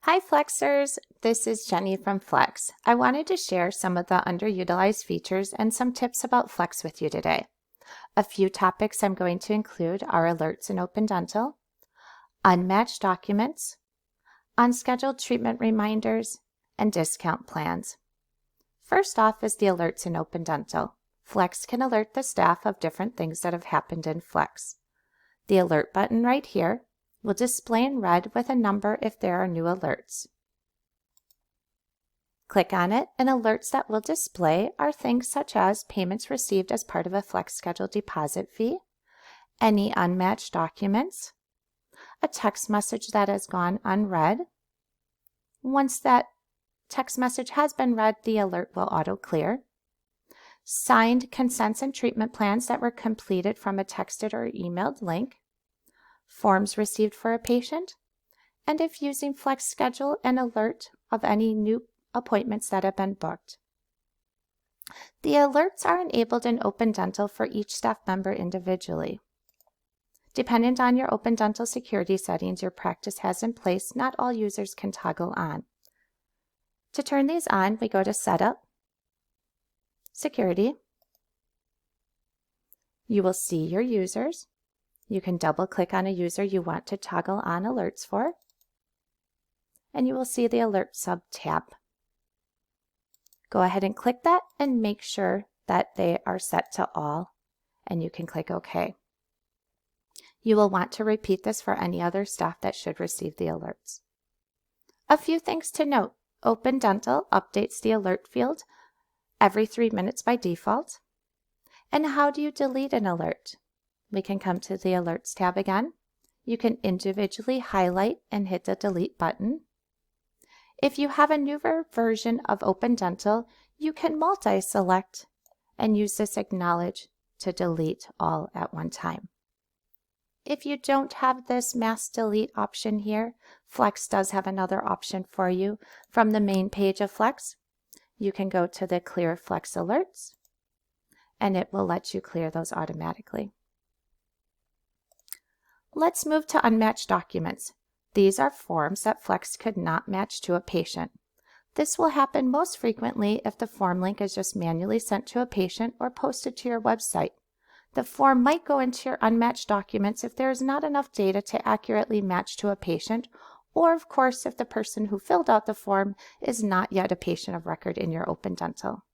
Hi Flexers, this is Jenny from Flex. I wanted to share some of the underutilized features and some tips about Flex with you today. A few topics I'm going to include are alerts in Open Dental, unmatched documents, unscheduled treatment reminders, and discount plans. First off is the alerts in Open Dental. Flex can alert the staff of different things that have happened in Flex. The alert button right here will display in red with a number if there are new alerts. Click on it and alerts that will display are things such as payments received as part of a Flex scheduled deposit fee, any unmatched documents, a text message that has gone unread. Once that text message has been read, the alert will auto clear. Signed consents and treatment plans that were completed from a texted or emailed link, forms received for a patient, and if using Flex Schedule, an alert of any new appointments that have been booked. The alerts are enabled in Open Dental for each staff member individually. Dependent on your Open Dental security settings your practice has in place, not all users can toggle on. To turn these on, we go to Setup, Security. You will see your users. You can double click on a user you want to toggle on alerts for, and you will see the Alert sub tab. Go ahead and click that and make sure that they are set to all, and you can click OK. You will want to repeat this for any other staff that should receive the alerts. A few things to note. Open Dental updates the alert field every 3 minutes by default. And how do you delete an alert? We can come to the Alerts tab again. You can individually highlight and hit the delete button. If you have a newer version of Open Dental, you can multi-select and use this acknowledge to delete all at one time. If you don't have this mass delete option here, Flex does have another option for you. From the main page of Flex, you can go to the Clear Flex Alerts, and it will let you clear those automatically. Let's move to unmatched documents. These are forms that Flex could not match to a patient. This will happen most frequently if the form link is just manually sent to a patient or posted to your website. The form might go into your unmatched documents if there is not enough data to accurately match to a patient, or of course if the person who filled out the form is not yet a patient of record in your Open Dental.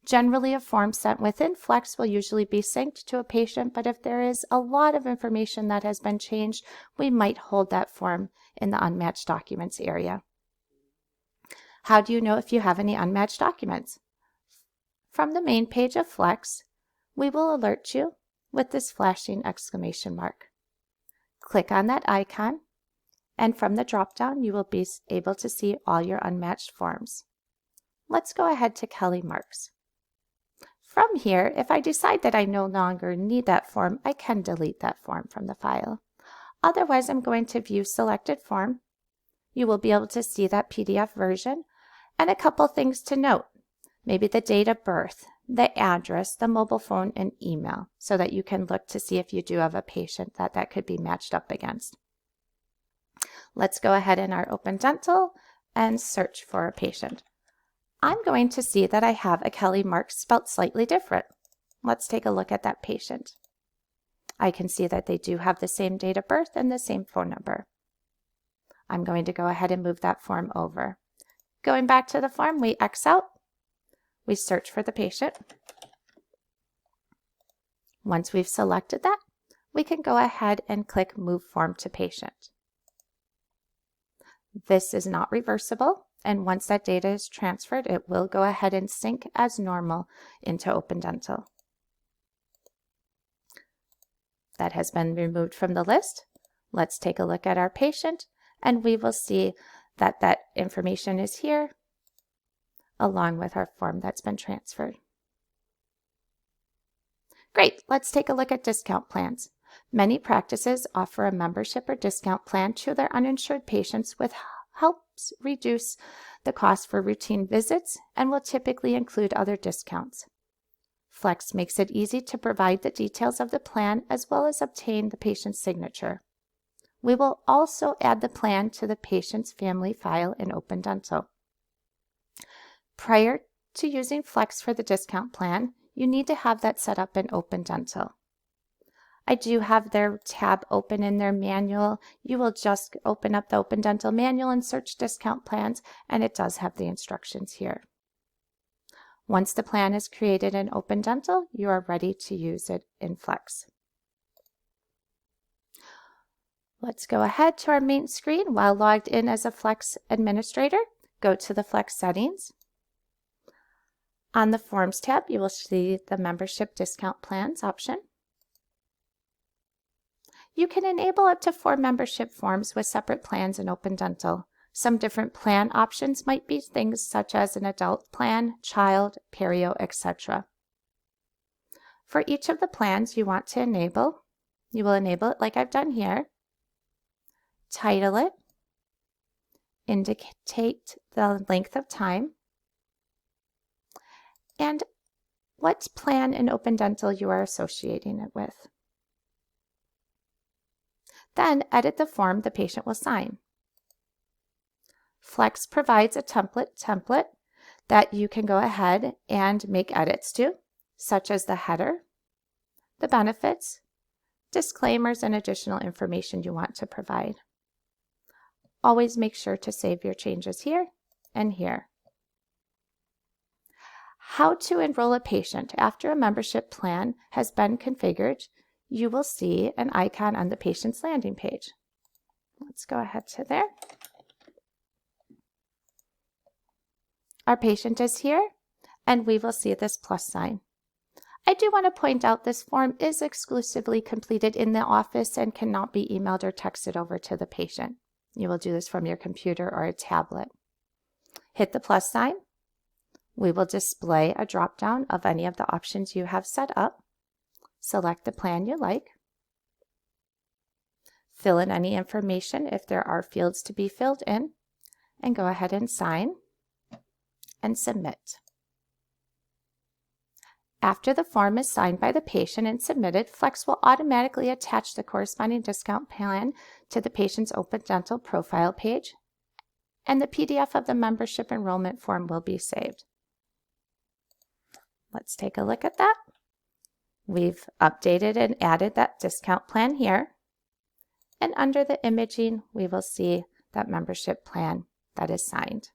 Generally, a form sent within Flex will usually be synced to a patient, but if there is a lot of information that has been changed, we might hold that form in the Unmatched Documents area. How do you know if you have any unmatched documents? From the main page of Flex, we will alert you with this flashing exclamation mark. Click on that icon, and from the drop-down, you will be able to see all your unmatched forms. Let's go ahead to Kelly Marks. From here, if I decide that I no longer need that form, I can delete that form from the file. Otherwise, I'm going to view selected form. You will be able to see that PDF version and a couple things to note. Maybe the date of birth, the address, the mobile phone, and email, so that you can look to see if you do have a patient that could be matched up against. Let's go ahead in our Open Dental and search for a patient. I'm going to see that I have a Kelly Marks spelt slightly different. Let's take a look at that patient. I can see that they do have the same date of birth and the same phone number. I'm going to go ahead and move that form over. Going back to the form, we X out. We search for the patient. Once we've selected that, we can go ahead and click Move Form to Patient. This is not reversible, and once that data is transferred, it will go ahead and sync as normal into Open Dental. That has been removed from the list. Let's take a look at our patient, and we will see that that information is here, along with our form that's been transferred. Great, let's take a look at discount plans. Many practices offer a membership or discount plan to their uninsured patients, which helps reduce the cost for routine visits and will typically include other discounts. Flex makes it easy to provide the details of the plan as well as obtain the patient's signature. We will also add the plan to the patient's family file in Open Dental. Prior to using Flex for the discount plan, you need to have that set up in Open Dental. I do have their tab open in their manual. You will just open up the Open Dental manual and search discount plans, and it does have the instructions here. Once the plan is created in Open Dental, you are ready to use it in Flex. Let's go ahead to our main screen. While logged in as a Flex administrator, go to the Flex settings. On the Forms tab, you will see the Membership Discount Plans option. You can enable up to 4 membership forms with separate plans in Open Dental. Some different plan options might be things such as an adult plan, child, perio, etc. For each of the plans you want to enable, you will enable it like I've done here, title it, indicate the length of time, and what plan in Open Dental you are associating it with. Then edit the form the patient will sign. Flex provides a template that you can go ahead and make edits to, such as the header, the benefits, disclaimers, and additional information you want to provide. Always make sure to save your changes here and here. How to enroll a patient. After a membership plan has been configured, you will see an icon on the patient's landing page. Let's go ahead to there. Our patient is here, and we will see this plus sign. I do want to point out this form is exclusively completed in the office and cannot be emailed or texted over to the patient. You will do this from your computer or a tablet. Hit the plus sign. We will display a drop-down of any of the options you have set up. Select the plan you like. Fill in any information if there are fields to be filled in, and go ahead and sign and submit. After the form is signed by the patient and submitted, Flex will automatically attach the corresponding discount plan to the patient's Open Dental profile page, and the PDF of the membership enrollment form will be saved. Let's take a look at that. We've updated and added that discount plan here, and under the imaging, we will see that membership plan that is signed.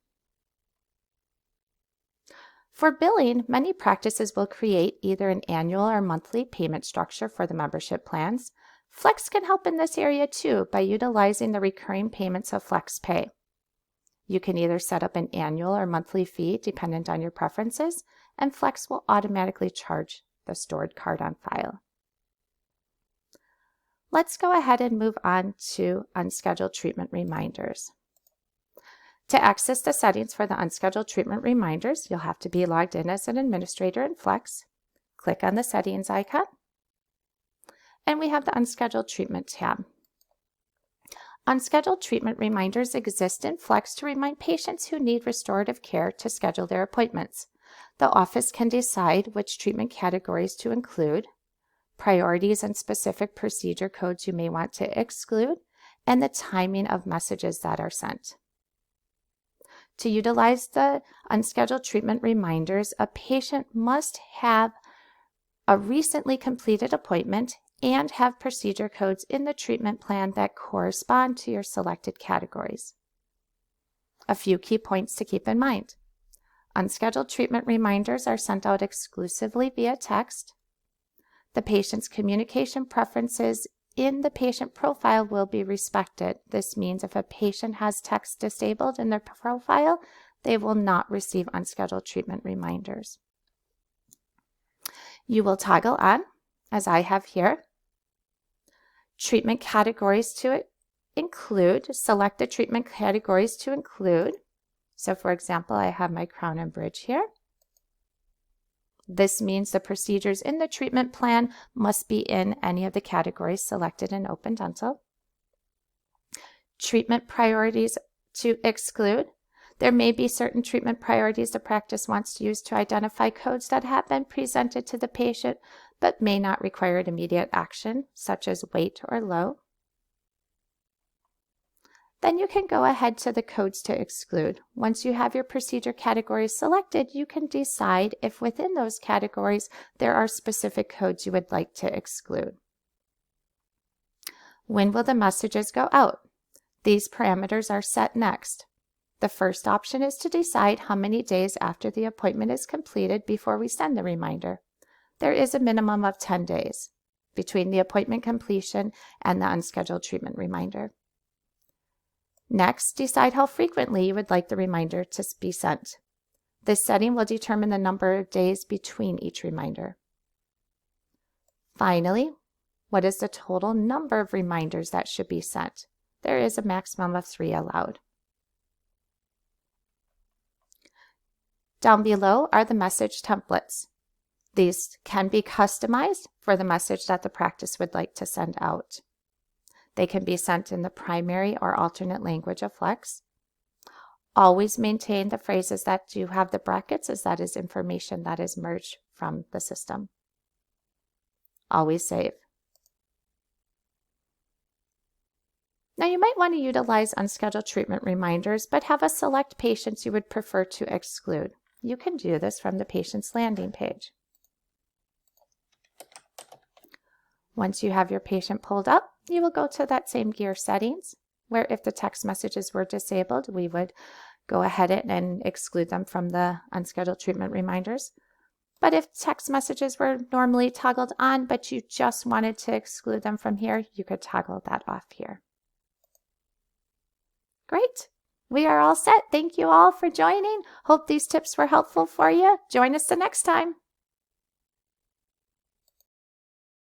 For billing, many practices will create either an annual or monthly payment structure for the membership plans. Flex can help in this area too by utilizing the recurring payments of FlexPay. You can either set up an annual or monthly fee dependent on your preferences, and Flex will automatically charge the stored card on file. Let's go ahead and move on to unscheduled treatment reminders. To access the settings for the unscheduled treatment reminders, you'll have to be logged in as an administrator in Flex. Click on the settings icon, and we have the unscheduled treatment tab. Unscheduled treatment reminders exist in Flex to remind patients who need restorative care to schedule their appointments. The office can decide which treatment categories to include, priorities and specific procedure codes you may want to exclude, and the timing of messages that are sent. To utilize the unscheduled treatment reminders, a patient must have a recently completed appointment and have procedure codes in the treatment plan that correspond to your selected categories. A few key points to keep in mind. Unscheduled treatment reminders are sent out exclusively via text. The patient's communication preferences in the patient profile will be respected. This means if a patient has text disabled in their profile, they will not receive unscheduled treatment reminders. You will toggle on, as I have here, treatment categories to include. Select the treatment categories to include. So for example, I have my crown and bridge here. This means the procedures in the treatment plan must be in any of the categories selected in Open Dental. Treatment priorities to exclude. There may be certain treatment priorities the practice wants to use to identify codes that have been presented to the patient but may not require immediate action, such as weight or low. Then you can go ahead to the codes to exclude. Once you have your procedure categories selected, you can decide if within those categories there are specific codes you would like to exclude. When will the messages go out? These parameters are set next. The first option is to decide how many days after the appointment is completed before we send the reminder. There is a minimum of 10 days between the appointment completion and the unscheduled treatment reminder. Next, decide how frequently you would like the reminder to be sent. This setting will determine the number of days between each reminder. Finally, what is the total number of reminders that should be sent? There is a maximum of 3 allowed. Down below are the message templates. These can be customized for the message that the practice would like to send out. They can be sent in the primary or alternate language of Flex. Always maintain the phrases that do have the brackets, as that is information that is merged from the system. Always save. Now you might want to utilize unscheduled treatment reminders, but have a select patients you would prefer to exclude. You can do this from the patient's landing page. Once you have your patient pulled up, you will go to that same gear settings, where if the text messages were disabled, we would go ahead and exclude them from the unscheduled treatment reminders. But if text messages were normally toggled on, but you just wanted to exclude them from here, you could toggle that off here. Great. We are all set. Thank you all for joining. Hope these tips were helpful for you. Join us the next time.